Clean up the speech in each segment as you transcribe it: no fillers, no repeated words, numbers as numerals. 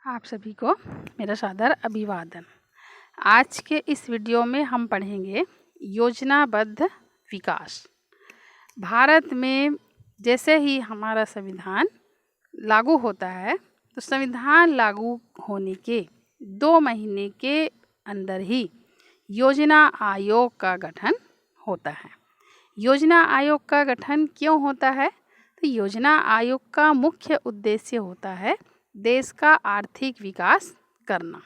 आप सभी को मेरा सादर अभिवादन। आज के इस वीडियो में हम पढ़ेंगे योजनाबद्ध विकास। भारत में जैसे ही हमारा संविधान लागू होता है तो संविधान लागू होने के 2 महीने के अंदर ही योजना आयोग का गठन होता है। योजना आयोग का गठन क्यों होता है? तो योजना आयोग का मुख्य उद्देश्य होता है देश का आर्थिक विकास करना।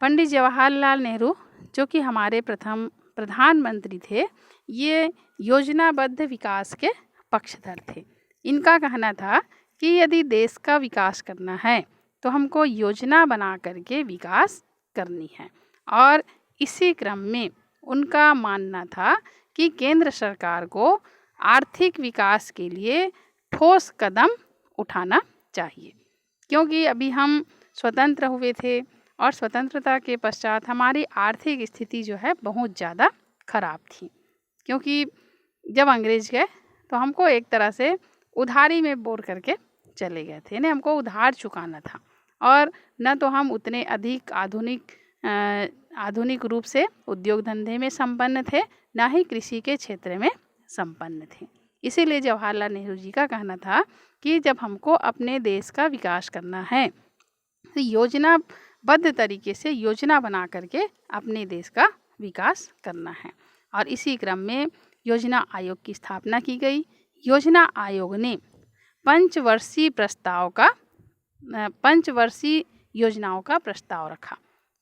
पंडित जवाहरलाल नेहरू जो कि हमारे प्रथम प्रधानमंत्री थे, ये योजनाबद्ध विकास के पक्षधर थे। इनका कहना था कि यदि देश का विकास करना है तो हमको योजना बना करके विकास करनी है, और इसी क्रम में उनका मानना था कि केंद्र सरकार को आर्थिक विकास के लिए ठोस कदम उठाना चाहिए। क्योंकि अभी हम स्वतंत्र हुए थे और स्वतंत्रता के पश्चात हमारी आर्थिक स्थिति जो है बहुत ज़्यादा खराब थी, क्योंकि जब अंग्रेज गए तो हमको एक तरह से उधारी में बोर करके चले गए थे, यानी हमको उधार चुकाना था, और न तो हम उतने अधिक आधुनिक रूप से उद्योग धंधे में संपन्न थे, न ही कृषि के क्षेत्र में संपन्न थे। इसीलिए जवाहरलाल नेहरू जी का कहना था कि जब हमको अपने देश का विकास करना है तो योजनाबद्ध तरीके से योजना बना करके अपने देश का विकास करना है, और इसी क्रम में योजना आयोग की स्थापना की गई। योजना आयोग ने पंचवर्षीय योजनाओं का प्रस्ताव रखा।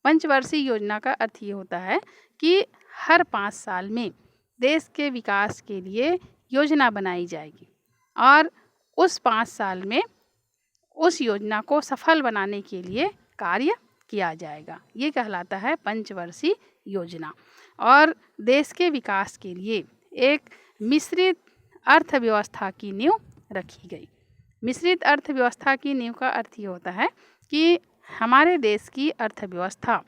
पंचवर्षीय योजना का अर्थ ये होता है कि हर 5 साल में देश के विकास के लिए योजना बनाई जाएगी, और उस 5 साल में उस योजना को सफल बनाने के लिए कार्य किया जाएगा। ये कहलाता है पंचवर्षीय योजना। और देश के विकास के लिए एक मिश्रित अर्थव्यवस्था की नींव रखी गई। मिश्रित अर्थव्यवस्था की नींव का अर्थ ये होता है कि हमारे देश की अर्थव्यवस्था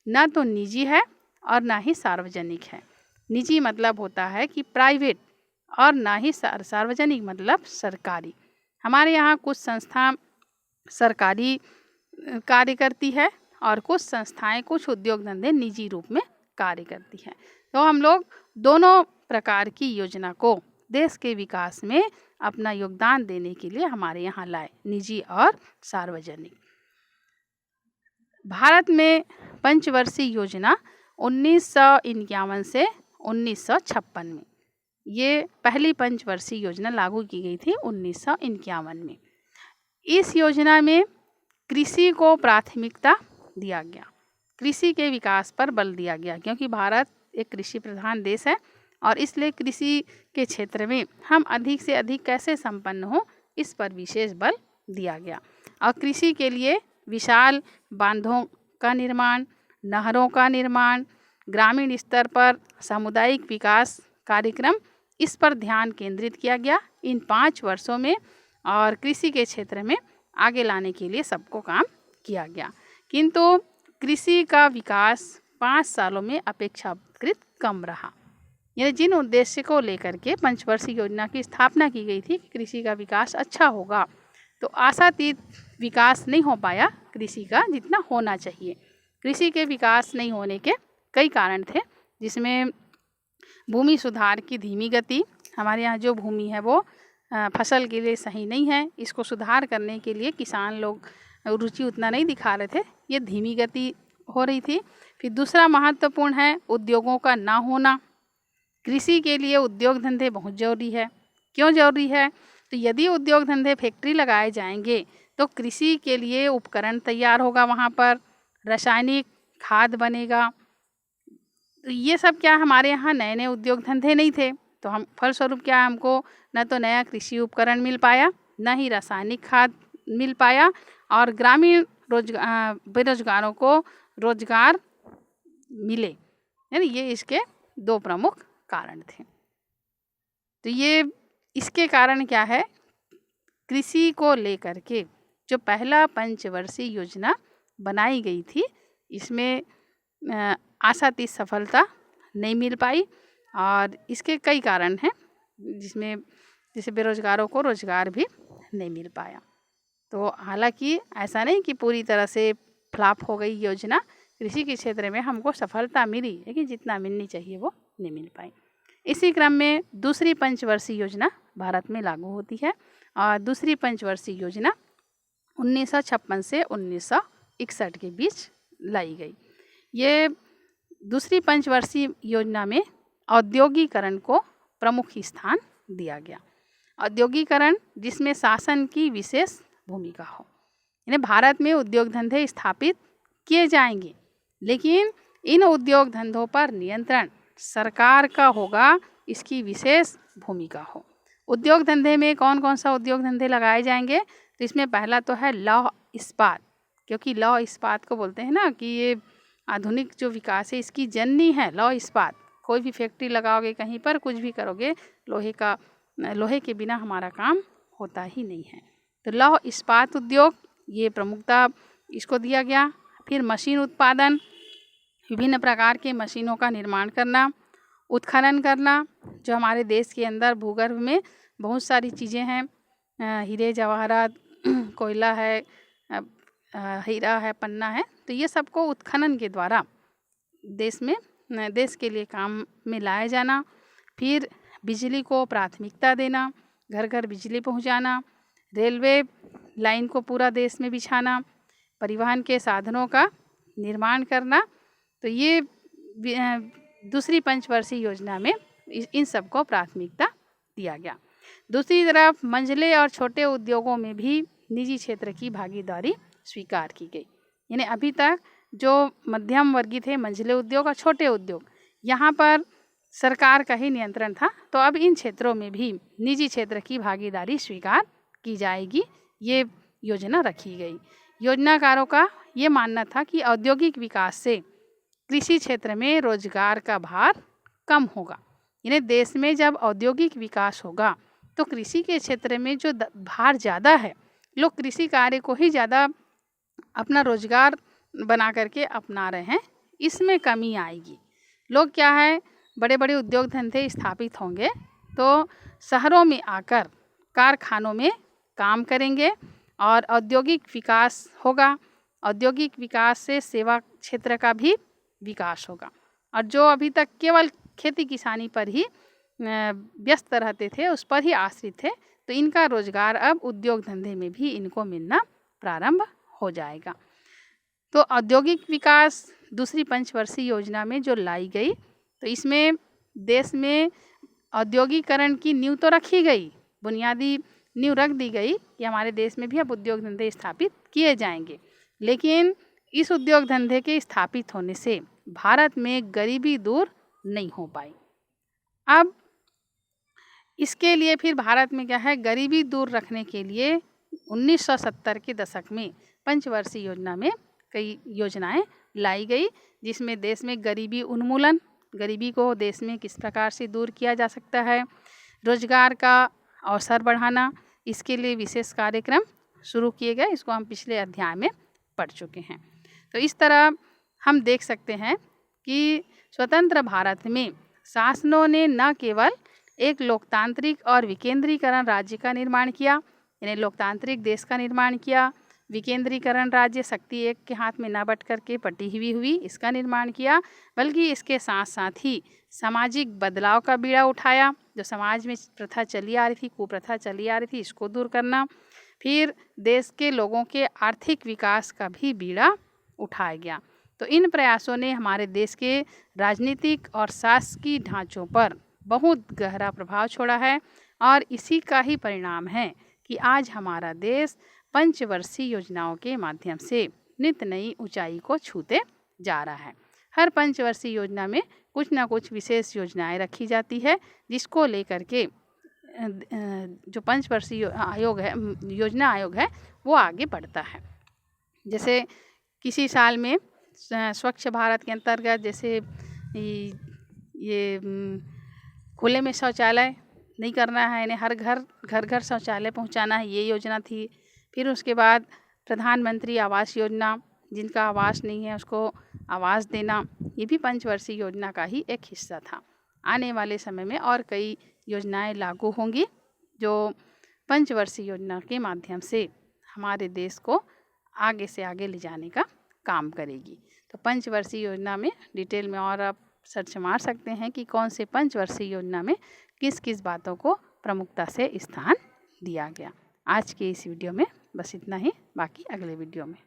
न तो निजी है और ना ही सार्वजनिक है। निजी मतलब होता है कि प्राइवेट, और ना ही सार्वजनिक मतलब सरकारी। हमारे यहाँ कुछ संस्था सरकारी कार्य करती है और कुछ संस्थाएं, कुछ उद्योग धंधे निजी रूप में कार्य करती हैं। तो हम लोग दोनों प्रकार की योजना को देश के विकास में अपना योगदान देने के लिए हमारे यहाँ लाए, निजी और सार्वजनिक। भारत में पंचवर्षीय योजना 1951 से 1956 में, ये पहली पंचवर्षीय योजना लागू की गई थी 1951 में। इस योजना में कृषि को प्राथमिकता दिया गया, कृषि के विकास पर बल दिया गया, क्योंकि भारत एक कृषि प्रधान देश है, और इसलिए कृषि के क्षेत्र में हम अधिक से अधिक कैसे संपन्न हो, इस पर विशेष बल दिया गया। और कृषि के लिए विशाल बांधों का निर्माण, नहरों का निर्माण, ग्रामीण स्तर पर सामुदायिक विकास कार्यक्रम, इस पर ध्यान केंद्रित किया गया इन 5 वर्षों में, और कृषि के क्षेत्र में आगे लाने के लिए सबको काम किया गया। किंतु कृषि का विकास 5 सालों में अपेक्षाकृत कम रहा। यानी जिन उद्देश्य को लेकर के पंचवर्षीय योजना की स्थापना की गई थी कि कृषि का विकास अच्छा होगा, तो आशातीत विकास नहीं हो पाया कृषि का जितना होना चाहिए। कृषि के विकास नहीं होने के कई कारण थे, जिसमें भूमि सुधार की धीमी गति, हमारे यहाँ जो भूमि है वो फसल के लिए सही नहीं है, इसको सुधार करने के लिए किसान लोग रुचि उतना नहीं दिखा रहे थे, ये धीमी गति हो रही थी। फिर दूसरा महत्वपूर्ण है उद्योगों का ना होना। कृषि के लिए उद्योग धंधे बहुत ज़रूरी है। क्यों ज़रूरी है? तो यदि उद्योग धंधे फैक्ट्री लगाए जाएंगे तो कृषि के लिए उपकरण तैयार होगा, वहाँ पर रासायनिक खाद बनेगा। तो ये सब क्या हमारे यहाँ नए नए उद्योग धंधे नहीं थे, तो हम फलस्वरूप क्या हमको न तो नया कृषि उपकरण मिल पाया, न ही रासायनिक खाद मिल पाया, और ग्रामीण बेरोजगारों को रोजगार मिले। यानी ये इसके 2 प्रमुख कारण थे। तो ये इसके कारण क्या है, कृषि को लेकर के जो पहला पंचवर्षीय योजना बनाई गई थी, इसमें आशातीत सफलता नहीं मिल पाई, और इसके कई कारण हैं, जिसमें जैसे बेरोजगारों को रोजगार भी नहीं मिल पाया। तो हालांकि ऐसा नहीं कि पूरी तरह से फ्लॉप हो गई योजना, कृषि के क्षेत्र में हमको सफलता मिली, लेकिन जितना मिलनी चाहिए वो नहीं मिल पाई। इसी क्रम में दूसरी पंचवर्षीय योजना भारत में लागू होती है और दूसरी पंचवर्षीय योजना 1956 से 1961 के बीच लाई गई। ये दूसरी पंचवर्षीय योजना में औद्योगिकरण को प्रमुख स्थान दिया गया। औद्योगिकरण जिसमें शासन की विशेष भूमिका हो, यानी भारत में उद्योग धंधे स्थापित किए जाएंगे, लेकिन इन उद्योग धंधों पर नियंत्रण सरकार का होगा, इसकी विशेष भूमिका हो। उद्योग धंधे में कौन कौन सा उद्योग धंधे लगाए जाएंगे, तो इसमें पहला तो है लौह इस्पात, क्योंकि लौह इस्पात को बोलते हैं ना कि ये आधुनिक जो विकास है इसकी जननी है लौह इस्पात। कोई भी फैक्ट्री लगाओगे, कहीं पर कुछ भी करोगे, लोहे के बिना हमारा काम होता ही नहीं है। तो लौह इस्पात उद्योग ये प्रमुखता इसको दिया गया। फिर मशीन उत्पादन, विभिन्न प्रकार के मशीनों का निर्माण करना, उत्खनन करना, जो हमारे देश के अंदर भूगर्भ में बहुत सारी चीज़ें हैं, हीरे जवाहरात, कोयला है, हीरा है, पन्ना है, तो ये सबको उत्खनन के द्वारा देश के लिए काम में लाया जाना। फिर बिजली को प्राथमिकता देना, घर घर बिजली पहुंचाना, रेलवे लाइन को पूरा देश में बिछाना, परिवहन के साधनों का निर्माण करना। तो ये दूसरी पंचवर्षीय योजना में इन सबको प्राथमिकता दिया गया। दूसरी तरफ मंझले और छोटे उद्योगों में भी निजी क्षेत्र की भागीदारी स्वीकार की गई। यानी अभी तक जो मध्यम वर्गीय थे, मंझले उद्योग और छोटे उद्योग, यहाँ पर सरकार का ही नियंत्रण था, तो अब इन क्षेत्रों में भी निजी क्षेत्र की भागीदारी स्वीकार की जाएगी, ये योजना रखी गई। योजनाकारों का ये मानना था कि औद्योगिक विकास से कृषि क्षेत्र में रोजगार का भार कम होगा। यानी देश में जब औद्योगिक विकास होगा तो कृषि के क्षेत्र में जो भार ज़्यादा है, लोग कृषि कार्य को ही ज़्यादा अपना रोजगार बना करके अपना रहे हैं, इसमें कमी आएगी। लोग क्या है, बड़े बड़े उद्योग धंधे स्थापित होंगे तो शहरों में आकर कारखानों में काम करेंगे और औद्योगिक विकास होगा। औद्योगिक विकास से सेवा क्षेत्र का भी विकास होगा, और जो अभी तक केवल खेती किसानी पर ही व्यस्त रहते थे, उस पर ही आश्रित थे, तो इनका रोजगार अब उद्योग धंधे में भी इनको मिलना प्रारंभ हो जाएगा। तो औद्योगिक विकास दूसरी पंचवर्षीय योजना में जो लाई गई, तो इसमें देश में औद्योगिकरण की नींव तो रखी गई, बुनियादी नींव रख दी गई कि हमारे देश में भी अब उद्योग धंधे स्थापित किए जाएंगे। लेकिन इस उद्योग धंधे के स्थापित होने से भारत में गरीबी दूर नहीं हो पाई। अब इसके लिए फिर भारत में क्या है, गरीबी दूर रखने के लिए 1970 के दशक में पंचवर्षीय योजना में कई योजनाएं लाई गई, जिसमें देश में गरीबी उन्मूलन, गरीबी को देश में किस प्रकार से दूर किया जा सकता है, रोजगार का अवसर बढ़ाना, इसके लिए विशेष कार्यक्रम शुरू किए गए। इसको हम पिछले अध्याय में पढ़ चुके हैं। तो इस तरह हम देख सकते हैं कि स्वतंत्र भारत में शासनों ने न केवल एक लोकतांत्रिक और विकेंद्रीकरण राज्य का निर्माण किया, यानी लोकतांत्रिक देश का निर्माण किया, विकेंद्रीकरण राज्य शक्ति एक के हाथ में न बट करके बटी हुई इसका निर्माण किया, बल्कि इसके साथ साथ ही सामाजिक बदलाव का बीड़ा उठाया। जो समाज में प्रथा चली आ रही थी, कुप्रथा चली आ रही थी, इसको दूर करना। फिर देश के लोगों के आर्थिक विकास का भी बीड़ा उठाया गया। तो इन प्रयासों ने हमारे देश के राजनीतिक और शासकीय ढांचों पर बहुत गहरा प्रभाव छोड़ा है, और इसी का ही परिणाम है कि आज हमारा देश पंचवर्षीय योजनाओं के माध्यम से नित नई ऊंचाई को छूते जा रहा है। हर पंचवर्षीय योजना में कुछ ना कुछ विशेष योजनाएं रखी जाती है, जिसको लेकर के जो पंचवर्षीय योजना आयोग है वो आगे बढ़ता है। जैसे किसी साल में स्वच्छ भारत के अंतर्गत जैसे ये खुले में शौचालय नहीं करना है, यानी हर घर शौचालय पहुंचाना है, ये योजना थी। फिर उसके बाद प्रधानमंत्री आवास योजना, जिनका आवास नहीं है उसको आवास देना, ये भी पंचवर्षीय योजना का ही एक हिस्सा था। आने वाले समय में और कई योजनाएं लागू होंगी जो पंचवर्षीय योजना के माध्यम से हमारे देश को आगे से आगे ले जाने का काम करेगी। तो पंचवर्षीय योजना में डिटेल में और आप सर्च मार सकते हैं कि कौन से पंचवर्षीय योजना में किस किस बातों को प्रमुखता से स्थान दिया गया। आज के इस वीडियो में बस इतना ही, बाकी अगले वीडियो में।